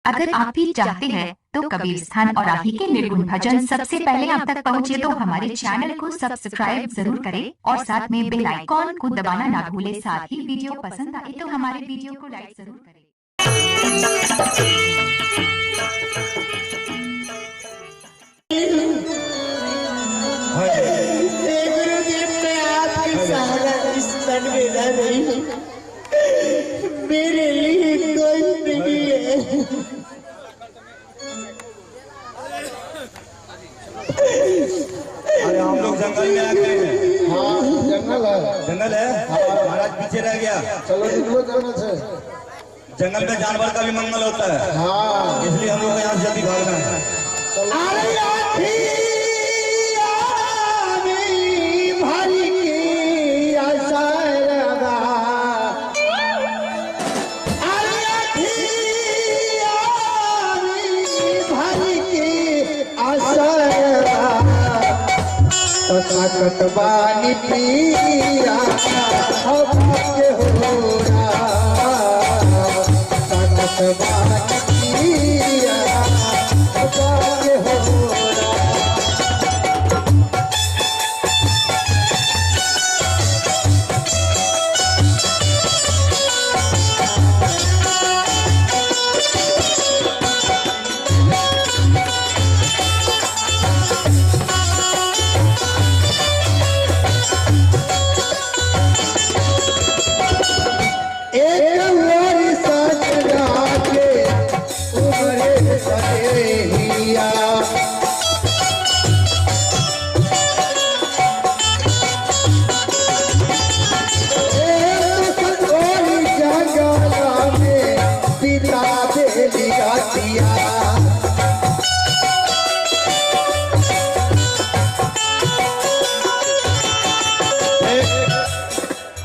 अगर आप भी चाहते हैं तो कबीर स्थान और आप ही के निर्गुण भजन सबसे पहले आप तक पहुंचे तो हमारे चैनल को सब्सक्राइब जरूर करें और साथ में बेल आइकॉन को दबाना ना भूलें। साथ ही वीडियो पसंद आए तो हमारे वीडियो को लाइक जरूर करें। मेरे लिए कोई नहीं है। अरे हम लोग जंगल में आ गए हैं। हाँ जंगल है। जंगल है। महाराज पीछे रह गया। चलो निकलो जंगल से। जंगल में जानवर का भी मंगल होता है। हाँ इसलिए हम लोग यहाँ से जल्दी भागना है। कटवानी पीरा के होरा कटवानी पीरा के होरा।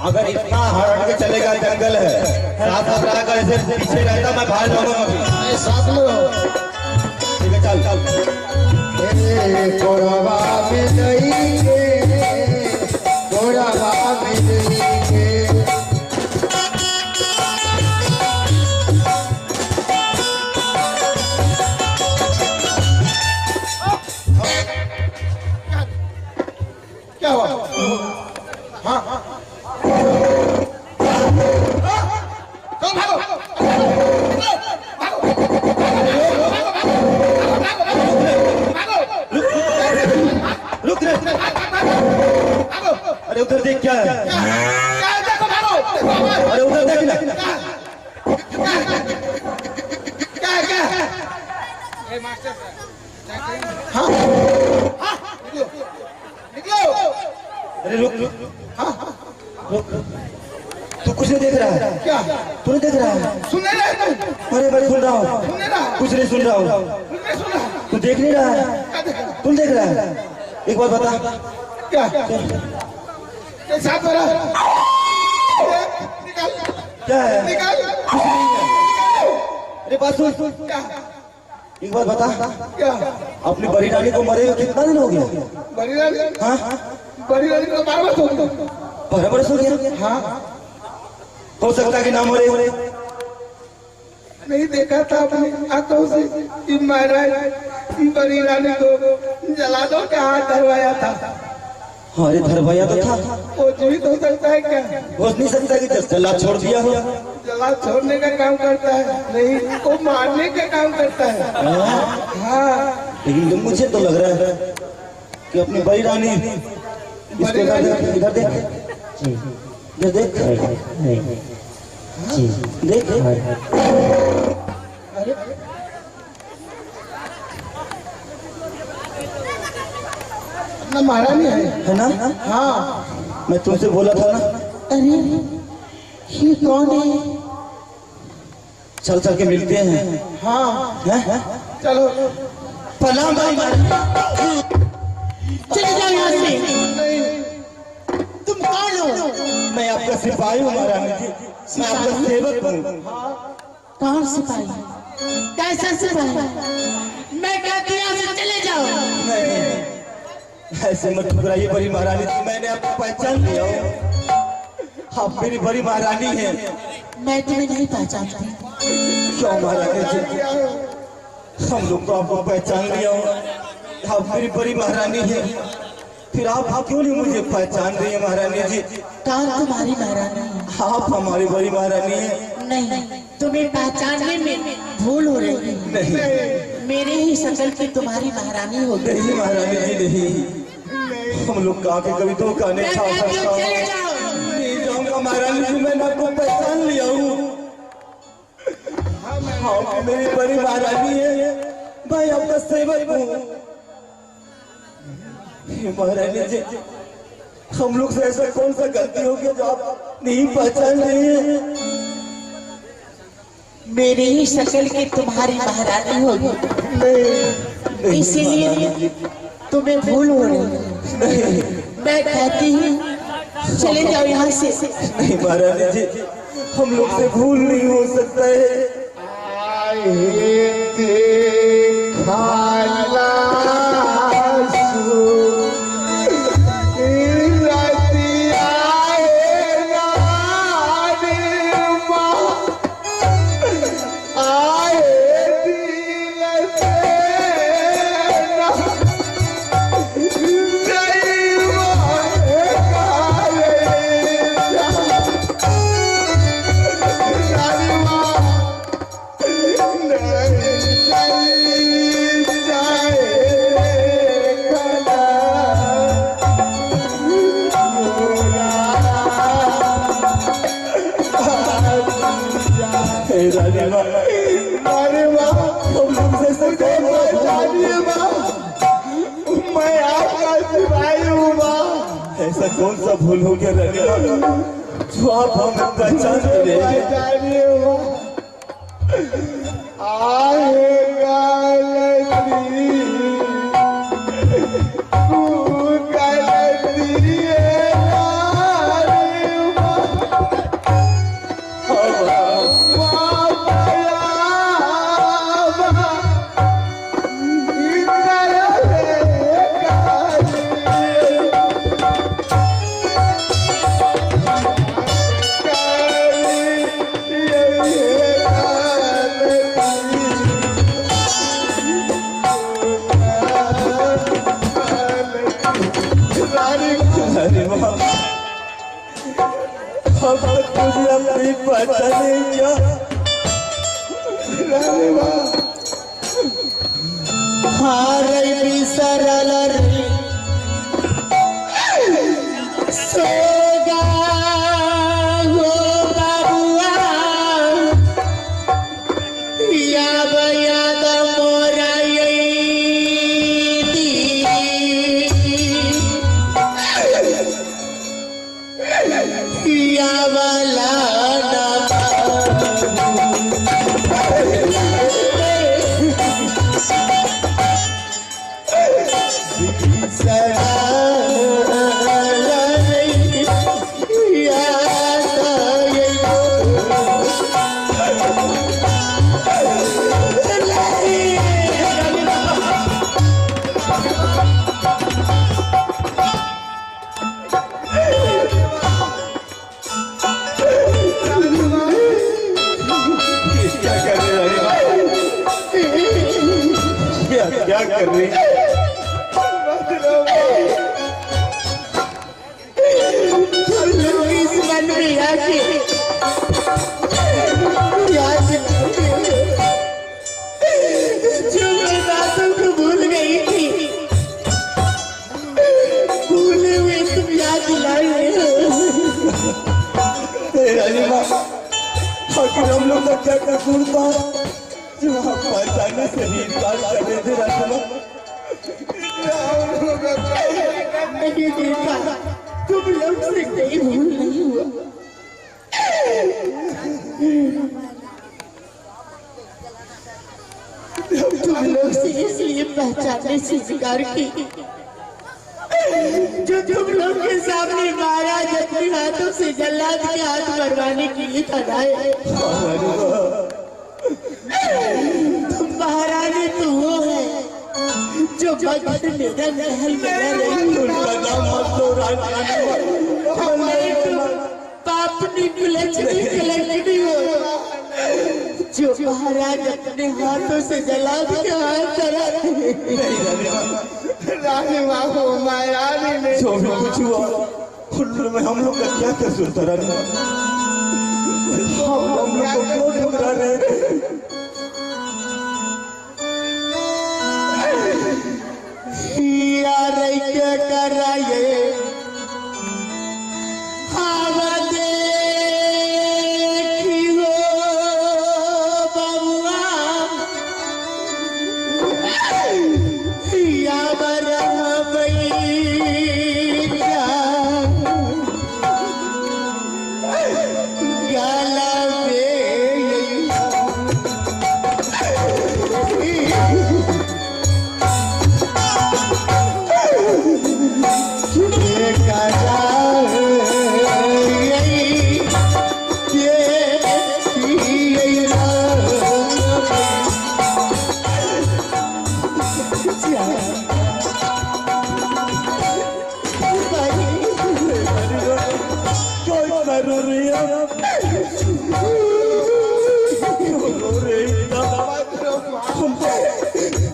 अगर इतना हट के चलेगा जंगल है साथ साथ रहा ऐसे पीछे रहता मैं भाग जाऊंगा अभी। साथ लो ठीक है चल चल। कोरबा में नहीं कोरबा में नहीं क्या हुआ? हाँ हाँ रुक रे। अरे उधर देख क्या है? अरे उधर देख ना। हाँ अरे रुक रुक। रुक तू कुछ नहीं देख रहा है क्या? तू नहीं देख रहा है? सुन नहीं रहा है? अरे बड़े सुन रहा हूँ। सुन नहीं रहा? कुछ नहीं सुन रहा हूँ। तू देख नहीं रहा है? तुम देख रहा है? एक बात बता क्या साथ हो रहा है? निकाल क्या है? निकाल। कुछ नहीं है। अरे बात सुन। क्या एक बात बता क्या? अपनी बड़ी रानी को मरे हुए कितना दिन हो गया? बड़ी रानी? हाँ बड़ी रानी को 12 वर्ष हो गए। 12 वर्ष हो गया? हाँ हो सकता कि ना मरे। नहीं देखा था अपनी आंखों से कि महाराज बड़ी रानी को जला दो क्या हाथ धरवाया था। अरे धरवाया तो था। वो जीवित हो सकता है क्या? हो नहीं सकता कि जला छोड़ दिया हो। जला छोड़ने का काम करता है नहीं वो मारने का काम करता है। हाँ लेकिन मुझे तो लग रहा है कि अपनी बड़ी रानी इसको इधर देख इधर देख देख। अरे अपना महारानी है ना? हाँ मैं तुमसे बोला था ना। अरे ये कौन है? चल चल के मिलते हैं। हाँ हैं? चलो प्रणाम भाई। चले जाओ यहाँ से। नहीं तुम कौन हो? मैं आपका सिपाही हूँ महारानी जी। मैं आपका सेवक हूँ। कौन सिपाही? कैसा सिपाही? मैं कहती हूँ यहाँ से चले जाओ। नहीं ऐसे मत घबराइए बड़ी महारानी जी, मैंने आपको पहचान लिया हूँ। आप मेरी बड़ी महारानी हैं। मैं तुम्हें नहीं पहचानती। क्यों महारानी जी, हम लोग तो आपको पहचान लिया हूँ, आप मेरी बड़ी महारानी है, फिर आप क्यों नहीं मुझे पहचान रही है महारानी जी? कौन तुम्हारी महारानी है? आप हमारी बड़ी महारानी है। नहीं, तुम्हें पहचानने में भूल हो रही है। नहीं, मेरे ही शक्ल की तुम्हारी महारानी हो गई। नहीं महारानी जी नहीं, हम लोग का के कभी धोखा नहीं खा सकता। चले जाओ। नहीं जाऊंगा महारानी जी, मैंने आपको पहचान लिया हूँ, आप मेरी बड़ी महारानी है, मैं आपका सेवक हूँ। महारानी जी, हम लोग से ऐसा कौन सा गलती हो गया जो आप नहीं पहचान रही है? मेरी ही शक्ल की तुम्हारी महारानी होगी, इसीलिए तुम्हें भूल हो रही है। मैं कहती हूँ चले जाओ यहाँ से। नहीं महारानी जी, हम लोग से भूल नहीं हो सकता है। ऐसा कौन सा भूल हो गया रानी जो आप हमें पहचान रहे हैं? क्या कर रही है? इस मन में आके जो मैं बातों को भूल गई थी, भूले हुए तुम याद दिलाए। आखिर हम लोग का क्या कसूर था जो आप पहचानने से ही इनकार कर रहे थे? राजमा मैंने देखा तुम लोग से कोई भूल नहीं हुआ। तुम लोग से इसलिए पहचानने से इनकार की जो तुम लोग के सामने महाराज अपने हाथों से जल्लाद के हाथ मरवाने के लिए खड़ाए। तुम महारानी तो वो है जो भगत मेरा महल में रह रही। उनका नाम मत लो हमारे तो पाप निकले हो जो महाराज अपने हाथों से जला दिया रानी माँ को महारानी ने जो भी कुछ हुआ में हम लोग का क्या कसूर था रानी? हम लोग को क्यों ठुकरा रहे थे? यार क्या कर रहा ये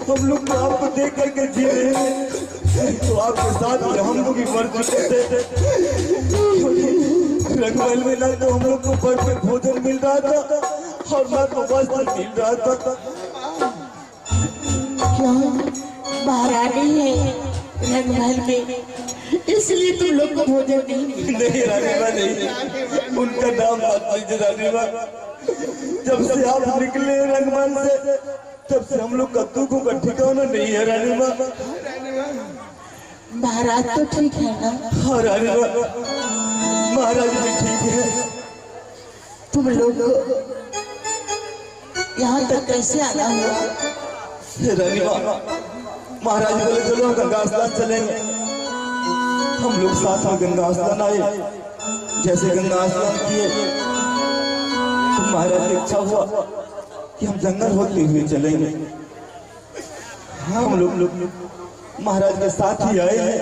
हम लोग तो आपको देख करके जी रहे हैं, तो आपके साथ हम लोग भी मर चुके थे। रंगमहल में ना तो हम लोग को भरपेट भोजन मिल रहा था और ना तो वस्त्र मिल रहा था। क्या महारानी है रंगमहल में, इसलिए तुम लोग को भोजन नहीं रानी माँ नहीं, उनका नाम मत लीजिए रानी माँ। जब से आप निकले रंगमहल से तब से हम लोग का दुखों का ठिकाना नहीं है रानी माँ। महाराज तो ठीक है ना? हाँ रानी माँ, महाराज भी ठीक है। तुम लोग यहाँ तक कैसे आना हुआ? रानी माँ, महाराज बोले चलो गंगा स्नान चलेंगे। हम लोग साथ में गंगा स्नान आए। जैसे गंगा स्नान किए तो महाराज की इच्छा हुआ कि हम जंगल होते हुए चलेंगे। हम लोग महाराज के साथ ही आए हैं,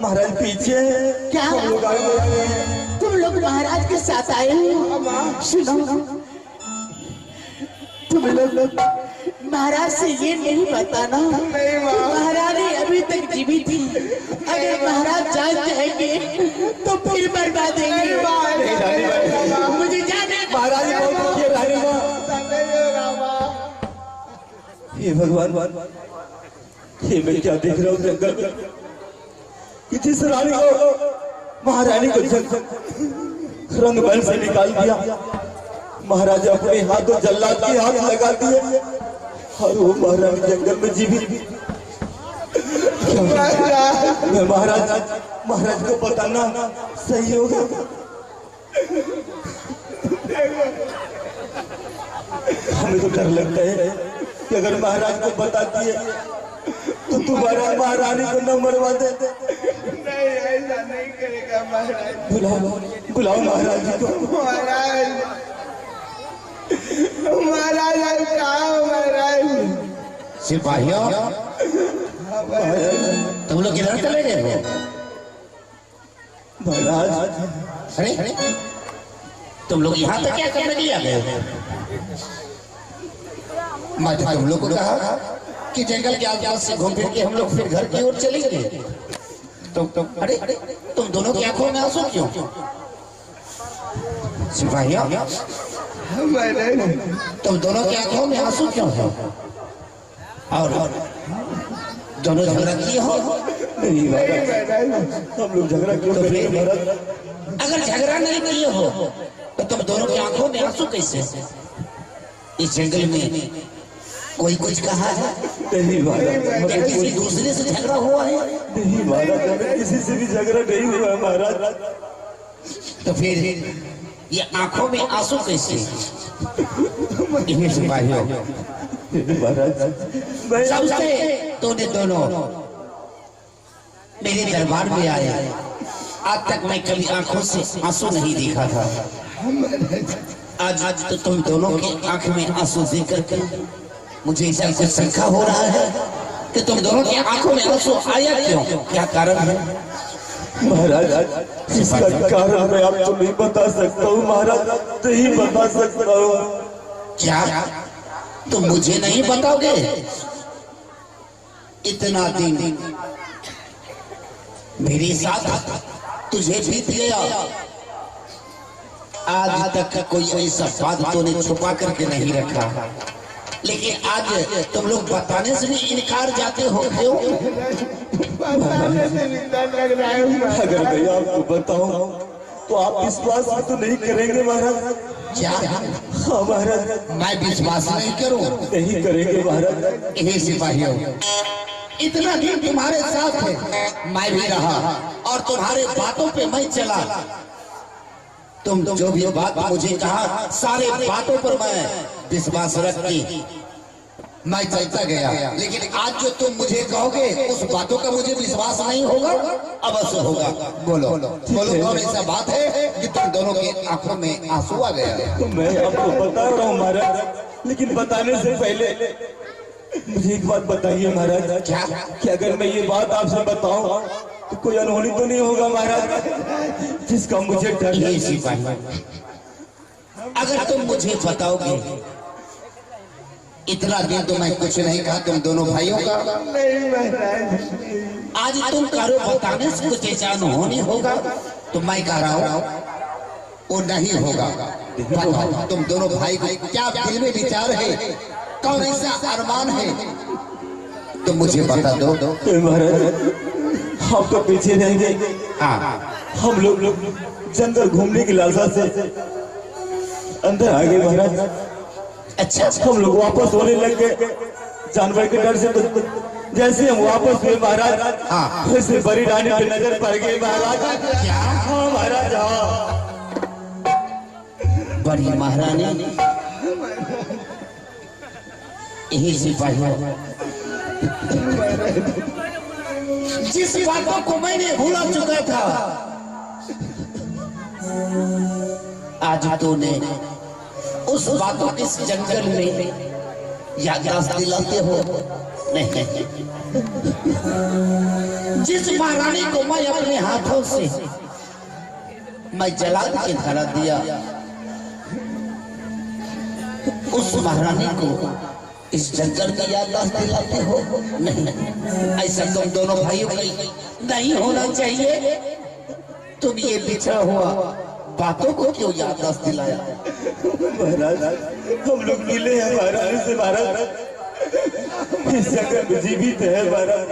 महाराज पीछे हैं। क्या हम लोग आगे हैं। तुम लोग महाराज के साथ आए हो? सुनो, तुम लोग महाराज से ये नहीं बताना महारानी अभी तक जीवित थी। अगर महाराज जान जाएंगे तो फिर बर्बाद देंगे। मुझे जाने महाराज बहुत दुखी है रानी माँ। हे भगवान, ये मैं क्या देख रहा हूँ जंगल में कि जिस रानी को महारानी को रंगमहल से निकाल दिया, महाराज अपने हाथों जल्लाद के हाथ लगा दिए और वो महारानी जंगल में जीवित। मैं महाराज को बताना सही होगा। हमें तो डर लगता है कि अगर महाराज को बताती है तो तुम्हारा महारानी को न मरवा दे। नहीं, ऐसा नहीं करेगा महाराज। बुलाओ महाराज जी को। महाराज कहाँ महाराज? सिपाहियों, तुम लोग किधर चले गए हो? महाराज, अरे तुम लोग यहाँ तक क्या करने के लिए आ गए? मैं तो तुम लोग को कहा कि जंगल के आसपास से घूम फिर के हम लोग फिर घर की ओर चले गए। अरे तुम दोनों की आंखों में आंसू क्यों? सिपाहियों, तुम दोनों की आंखों में आंसू क्यों है? और दोनों झगड़ा किए हो? नहीं महाराज, हम लोग झगड़ा क्यों करेंगे महाराज? अगर झगड़ा नहीं किए हो तो तुम दोनों की आंखों में आंसू कैसे? इस जंगल में कोई कुछ कहा है? नहीं महाराज, किसी दूसरे से झगड़ा हुआ है? नहीं महाराज, किसी से भी झगड़ा नहीं हुआ महाराज। तो फिर ये आंखों में आंसू कैसे? सिपाहियों, महाराज जब से तूने दोनों मेरे दरबार में आए आज तक मैं कभी आंखों से आंसू नहीं देखा था। आज तो तुम दोनों की आंख में आंसू देख करके मुझे ऐसा कुछ शंका हो रहा है कि तुम दोनों की आंखों में आंसू आया क्यों? क्या कारण है? महाराज, इसका कारण मैं आपको नहीं बता सकता हूँ महाराज, नहीं बता सकता हूँ। क्या तुम मुझे नहीं बताओगे? इतना दिन मेरे साथ तुझे बीत गया, आज तक कोई ऐसा बात तूने छुपा करके नहीं रखा, लेकिन आज तुम लोग बताने से भी इनकार जाते हो क्यों? बताने से भी डर लग रहा है। अगर मैं आपको बताऊं तो आप विश्वास तो नहीं करेंगे महाराज। क्या? हाँ महाराज, मैं विश्वास नहीं करूं? नहीं करेंगे महाराज। हे सिपाहियों, इतना दिन तुम्हारे साथ है, मैं भी रहा और तुम्हारे बातों पे मैं चला। तुम जो भी बात मुझे कहा, सारे बातों पर मैं विश्वास रख के मैं चलता गया, लेकिन आज जो तुम मुझे कहोगे उस बातों का मुझे विश्वास नहीं होगा। अवश्य होगा। बोलो बोलो, कौन ऐसा बात है कि तुम दोनों की आंखों में आंसू आ गया? तो मैं आपको बता रहा हूँ महाराज, लेकिन बताने से पहले मुझे एक बात बताइए महाराज। क्या? कि अगर मैं ये बात आपसे बताऊं तो कोई अनहोनी तो नहीं होगा महाराज, जिसका मुझे डर है? ये सिपाही, अगर तुम मुझे बताओगे, इतना दिन तो मैं कुछ नहीं कहा तुम दोनों भाइयों का, नहीं महाराज, आज तुम करो बताने से कुछ ऐसा अनहोनी होगा तो मैं कह रहा हूँ वो नहीं होगा। बताओ तुम दोनों भाई को क्या दिल में विचार है, कौन ऐसा अरमान है, तुम मुझे बता दो। महाराज हम तो पीछे रहेंगे। हाँ, हम लोग जंगल घूमने की लालसा से अंदर आ गए महाराज। अच्छा, हम लोग वापस होने लग गए जानवर के डर से। तो जैसे हम वापस हुए महाराज, हाँ, वैसे बड़ी रानी पे नजर पड़ गई महाराज। क्या? हाँ महाराज, हाँ। बड़ी महारानी, यही सिपाही जिस बातों को मैंने भूला चुका था, आज तूने उस बातों के इस जंगल में याददाश्त दिलाते हो। नहीं, जिस महारानी को मैं अपने हाथों से मैं जला के धरा दिया, उस महारानी को इस जंगल की याददाश्त दिलाते हो। नहीं, ऐसा तुम दोनों भाइयों की नहीं होना चाहिए। तुम ये बिछड़ा हुआ बातों को क्यों याददाश्त दिलाया? महाराज हम लोग मिले हैं महाराज से। महाराज इस जंगल में जीवित है महाराज।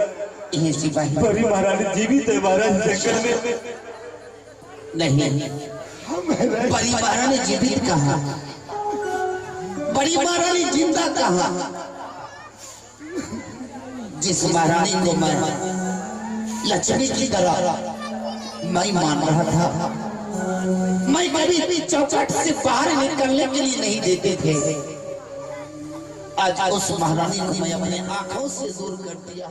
ये सिपाही, बड़ी महारानी जीवित है महाराज जंगल में। नहीं, बड़ी महारानी जीवित कहाँ, बड़ी महारानी जिंदा कहाँ? जिस महारानी को मैं लक्ष्मी की तरह मैं मान रहा था, मैं कभी भी चौखट से बाहर निकलने के लिए नहीं देते थे, आज उस महारानी को मैं अपने आंखों से दूर कर दिया।